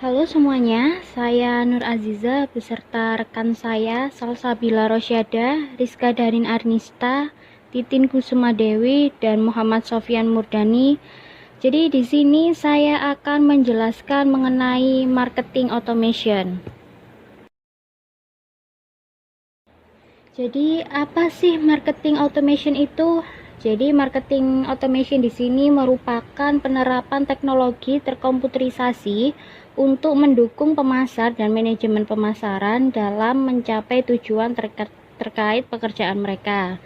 Halo semuanya, saya Nur Aziza beserta rekan saya Salsabila Rosyada, Rizka Darin Arnista, Titin Kusuma Dewi, dan Muhammad Sofyan Murdani. Jadi di sini saya akan menjelaskan mengenai marketing automation. Jadi apa sih marketing automation itu? Jadi marketing automation di sini merupakan penerapan teknologi terkomputerisasi untuk mendukung pemasar dan manajemen pemasaran dalam mencapai tujuan terkait pekerjaan mereka.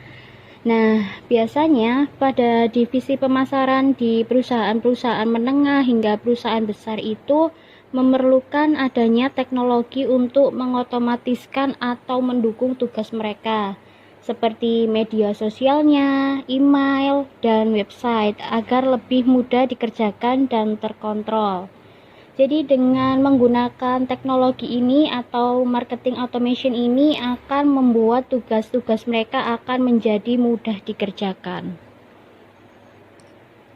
Nah, biasanya pada divisi pemasaran di perusahaan-perusahaan menengah hingga perusahaan besar itu memerlukan adanya teknologi untuk mengotomatiskan atau mendukung tugas mereka, seperti media sosialnya, email, dan website agar lebih mudah dikerjakan dan terkontrol. Jadi dengan menggunakan teknologi ini atau marketing automation ini akan membuat tugas-tugas mereka akan menjadi mudah dikerjakan.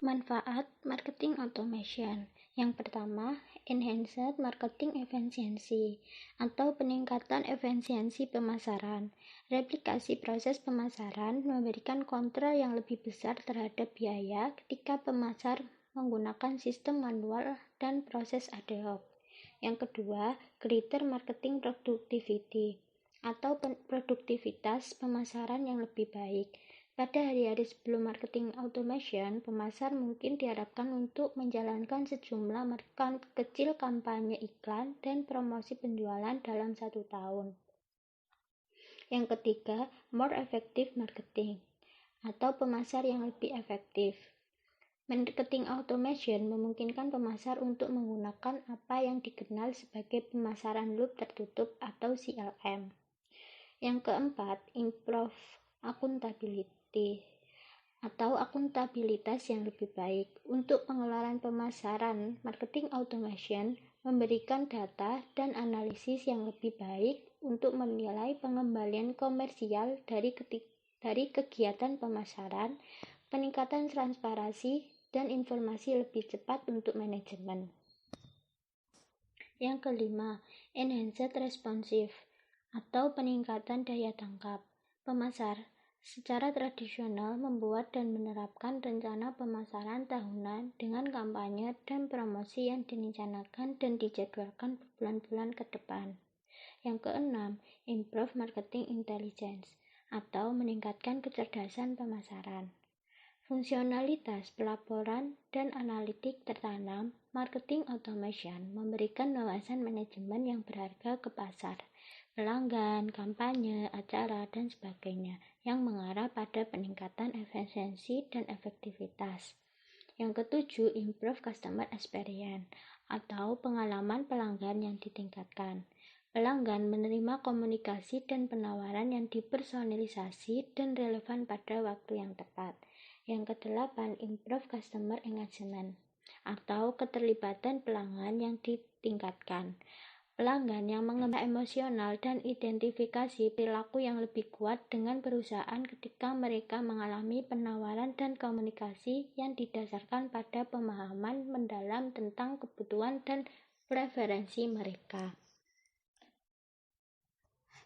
Manfaat marketing automation. Yang pertama, enhanced marketing efficiency atau peningkatan efisiensi pemasaran. Replikasi proses pemasaran memberikan kontrol yang lebih besar terhadap biaya ketika pemasar menggunakan sistem manual dan proses ad hoc. Yang kedua, greater marketing productivity atau produktivitas pemasaran yang lebih baik. Pada hari-hari sebelum marketing automation, pemasar mungkin diharapkan untuk menjalankan sejumlah kecil kampanye iklan dan promosi penjualan dalam 1 tahun. Yang ketiga, more effective marketing atau pemasar yang lebih efektif. Marketing automation memungkinkan pemasar untuk menggunakan apa yang dikenal sebagai pemasaran loop tertutup atau CLM. Yang keempat, improve accountability atau akuntabilitas yang lebih baik. Untuk pengelolaan pemasaran, marketing automation memberikan data dan analisis yang lebih baik untuk menilai pengembalian komersial dari kegiatan pemasaran, peningkatan transparansi, dan informasi lebih cepat untuk manajemen. Yang kelima, enhanced responsive atau peningkatan daya tangkap. Pemasar secara tradisional membuat dan menerapkan rencana pemasaran tahunan dengan kampanye dan promosi yang direncanakan dan dijadwalkan berbulan-bulan ke depan. Yang keenam, improve marketing intelligence atau meningkatkan kecerdasan pemasaran. Fungsionalitas pelaporan dan analitik tertanam, marketing automation memberikan wawasan manajemen yang berharga ke pasar, pelanggan, kampanye, acara, dan sebagainya yang mengarah pada peningkatan efisiensi dan efektivitas. Yang ketujuh, improve customer experience atau pengalaman pelanggan yang ditingkatkan. Pelanggan menerima komunikasi dan penawaran yang dipersonalisasi dan relevan pada waktu yang tepat. Yang kedelapan, improve customer engagement atau keterlibatan pelanggan yang ditingkatkan. Pelanggan yang mengembangkan emosional dan identifikasi perilaku yang lebih kuat dengan perusahaan ketika mereka mengalami penawaran dan komunikasi yang didasarkan pada pemahaman mendalam tentang kebutuhan dan preferensi mereka.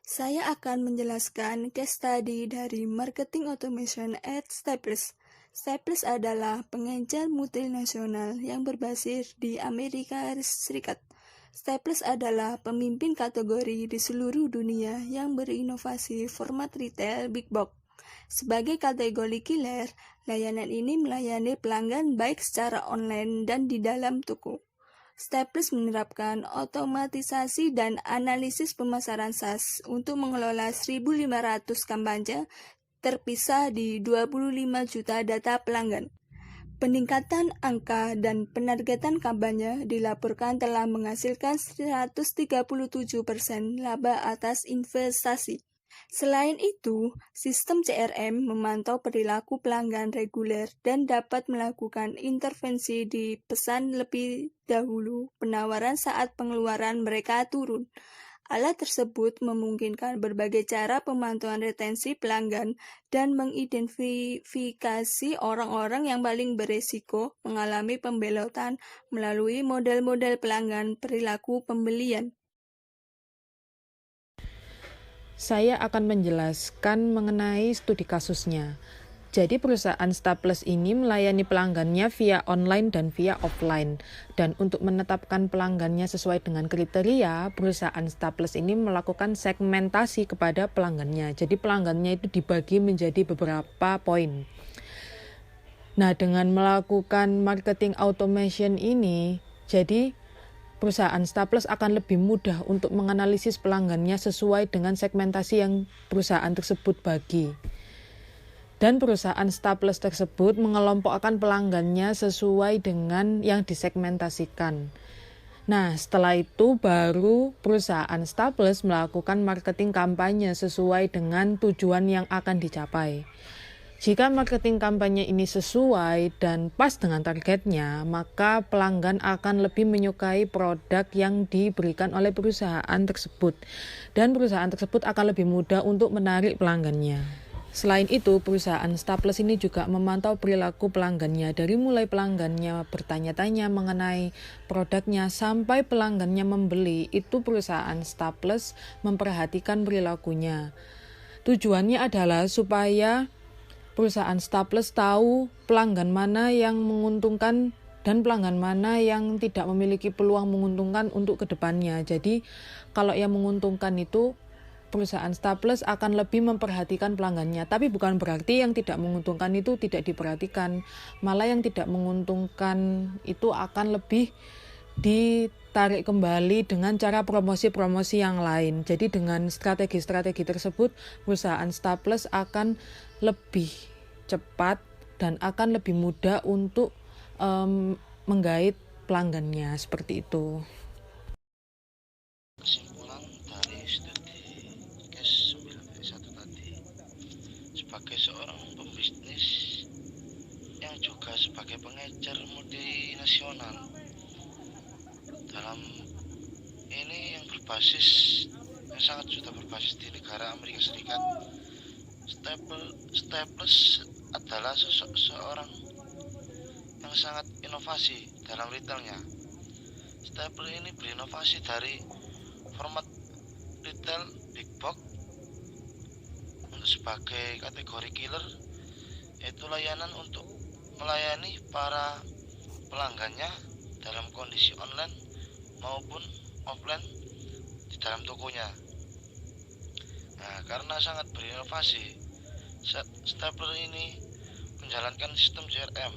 Saya akan menjelaskan case study dari marketing automation at Staples. Staples adalah pengecer multinasional yang berbasis di Amerika Serikat. Staples adalah pemimpin kategori di seluruh dunia yang berinovasi format retail big box. Sebagai kategori killer, layanan ini melayani pelanggan baik secara online dan di dalam toko. Staples menerapkan otomatisasi dan analisis pemasaran SaaS untuk mengelola 1.500 kampanye terpisah di 25 juta data pelanggan. Peningkatan angka dan penargetan kampanye dilaporkan telah menghasilkan 137% laba atas investasi. Selain itu, sistem CRM memantau perilaku pelanggan reguler dan dapat melakukan intervensi di pesan lebih dahulu penawaran saat pengeluaran mereka turun. Alat tersebut memungkinkan berbagai cara pemantauan retensi pelanggan dan mengidentifikasi orang-orang yang paling beresiko mengalami pembelotan melalui model-model pelanggan perilaku pembelian. Saya akan menjelaskan mengenai studi kasusnya. Jadi perusahaan Staples ini melayani pelanggannya via online dan via offline. Dan untuk menetapkan pelanggannya sesuai dengan kriteria, perusahaan Staples ini melakukan segmentasi kepada pelanggannya. Jadi pelanggannya itu dibagi menjadi beberapa poin. Nah, dengan melakukan marketing automation ini, jadi perusahaan Staples akan lebih mudah untuk menganalisis pelanggannya sesuai dengan segmentasi yang perusahaan tersebut bagi. Dan perusahaan Staples tersebut mengelompokkan pelanggannya sesuai dengan yang disegmentasikan. Nah, setelah itu baru perusahaan Staples melakukan marketing kampanye sesuai dengan tujuan yang akan dicapai. Jika marketing kampanye ini sesuai dan pas dengan targetnya, maka pelanggan akan lebih menyukai produk yang diberikan oleh perusahaan tersebut. Dan perusahaan tersebut akan lebih mudah untuk menarik pelanggannya. Selain itu, perusahaan Staples ini juga memantau perilaku pelanggannya dari mulai pelanggannya bertanya-tanya mengenai produknya sampai pelanggannya membeli. Itu perusahaan Staples memperhatikan perilakunya. Tujuannya adalah supaya perusahaan Staples tahu pelanggan mana yang menguntungkan dan pelanggan mana yang tidak memiliki peluang menguntungkan untuk kedepannya. Jadi kalau yang menguntungkan itu perusahaan Staples akan lebih memperhatikan pelanggannya. Tapi bukan berarti yang tidak menguntungkan itu tidak diperhatikan. Malah yang tidak menguntungkan itu akan lebih ditarik kembali dengan cara promosi-promosi yang lain. Jadi dengan strategi-strategi tersebut, perusahaan Staples akan lebih cepat dan akan lebih mudah untuk menggait pelanggannya seperti itu. Kesimpulan dari studi CASE 9.1 tadi, sebagai seorang pembisnis yang juga sebagai pengecer multinasional dalam ini yang sangat sudah berbasis di negara Amerika Serikat, Staples adalah seorang yang sangat inovasi dalam retailnya. Staples ini berinovasi dari format retail big box untuk sebagai kategori killer, yaitu layanan untuk melayani para pelanggannya dalam kondisi online maupun offline di dalam tokonya. Nah, karena sangat berinovasi, Staples ini menjalankan sistem CRM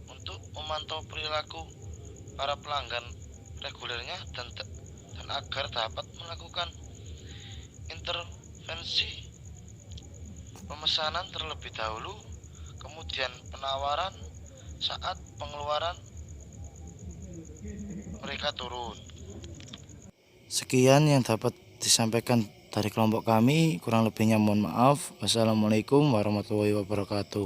untuk memantau perilaku para pelanggan regulernya dan agar dapat melakukan intervensi pemesanan terlebih dahulu, kemudian penawaran saat pengeluaran mereka turun. Sekian yang dapat disampaikan dari kelompok kami, kurang lebihnya mohon maaf. Wassalamualaikum warahmatullahi wabarakatuh.